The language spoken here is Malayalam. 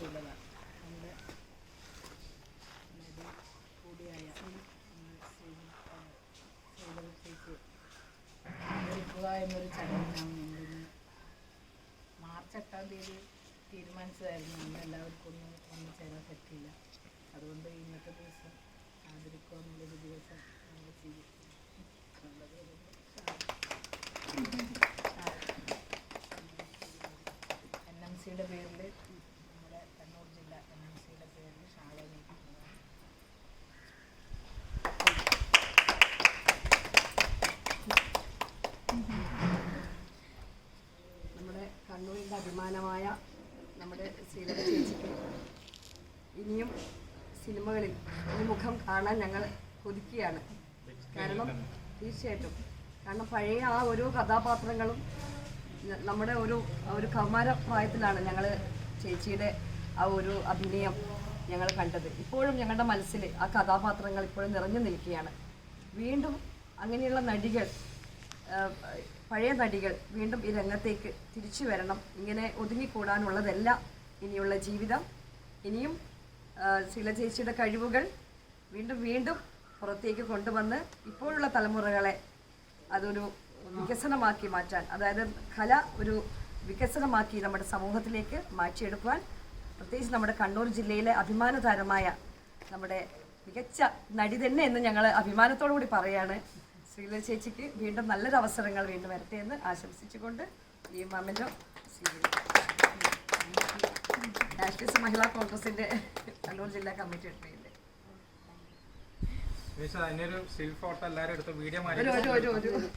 സുലഭ നമ്മുടെ നടി കൂടിയായ ചേച്ചി ആദരിക്കുക എന്നൊരു ചടങ്ങിനാണ് നമ്മളിന്ന് മാർച്ച് 8-ാം തീയതി തീരുമാനിച്ചതായിരുന്നു. നമ്മളെല്ലാവർക്കും ഒന്നും ചേരാൻ പറ്റിയില്ല. അതുകൊണ്ട് ഇന്നത്തെ ദിവസം ആദരിക്കുക എന്നുള്ളൊരു ദിവസം നമ്മൾ ചെയ്യും. NMCയുടെ പേരിൽ നമ്മുടെ കണ്ണൂർ ജില്ല NMCയുടെ പേരിൽ ഷാള നീക്കുന്നതാണ്. നമ്മുടെ കണ്ണൂരിൻ്റെ അഭിമാനമായ നമ്മുടെ ശ്രീലത ചേച്ചിക്ക് ഇനിയും സിനിമകളിൽ ഈ മുഖം കാണാൻ ഞങ്ങൾ കൊതിക്കുകയാണ്. കാരണം തീർച്ചയായിട്ടും കാരണം പഴയ ആ ഓരോ കഥാപാത്രങ്ങളും നമ്മുടെ ഒരു കൗമാര പ്രായത്തിലാണ് ഞങ്ങൾ ചേച്ചിയുടെ ആ ഒരു അഭിനയം ഞങ്ങൾ കണ്ടത്. ഇപ്പോഴും ഞങ്ങളുടെ മനസ്സിൽ ആ കഥാപാത്രങ്ങൾ ഇപ്പോഴും നിറഞ്ഞു നിൽക്കുകയാണ്. വീണ്ടും അങ്ങനെയുള്ള നടികൾ, പഴയ നടികൾ വീണ്ടും ഈ രംഗത്തേക്ക് തിരിച്ചു വരണം. ഇങ്ങനെ ഒതുങ്ങിക്കൂടാനുള്ളതല്ല ഇനിയുള്ള ജീവിതം. ഇനിയും ശ്രീലത ചേച്ചിയുടെ കഴിവുകൾ വീണ്ടും വീണ്ടും പുറത്തേക്ക് കൊണ്ടുവന്ന് ഇപ്പോഴുള്ള തലമുറകളെ അതൊരു വികസനമാക്കി മാറ്റാൻ, അതായത് കല ഒരു വികസനമാക്കി നമ്മുടെ സമൂഹത്തിലേക്ക് മാറ്റിയെടുക്കുവാൻ, പ്രത്യേകിച്ച് നമ്മുടെ കണ്ണൂർ ജില്ലയിലെ അഭിമാന താരമായ നമ്മുടെ മികച്ച നടി തന്നെ എന്ന് ഞങ്ങൾ അഭിമാനത്തോടു കൂടി പറയുകയാണ്. ശ്രീലത ചേച്ചിക്ക് വീണ്ടും നല്ലൊരു അവസരങ്ങൾ വീണ്ടും വരട്ടെ എന്ന് ആശംസിച്ചുകൊണ്ട് ഈ മൊമെൻ്റോ നാഷണലിസ്റ്റ് മഹിളാ കോൺഗ്രസിൻ്റെ കണ്ണൂർ ജില്ലാ കമ്മിറ്റി എടുത്തിട്ടുണ്ട്. അതിനൊരു സ്റ്റിൽ ഫോട്ടോ എല്ലാവരും എടുത്ത് വീഡിയോ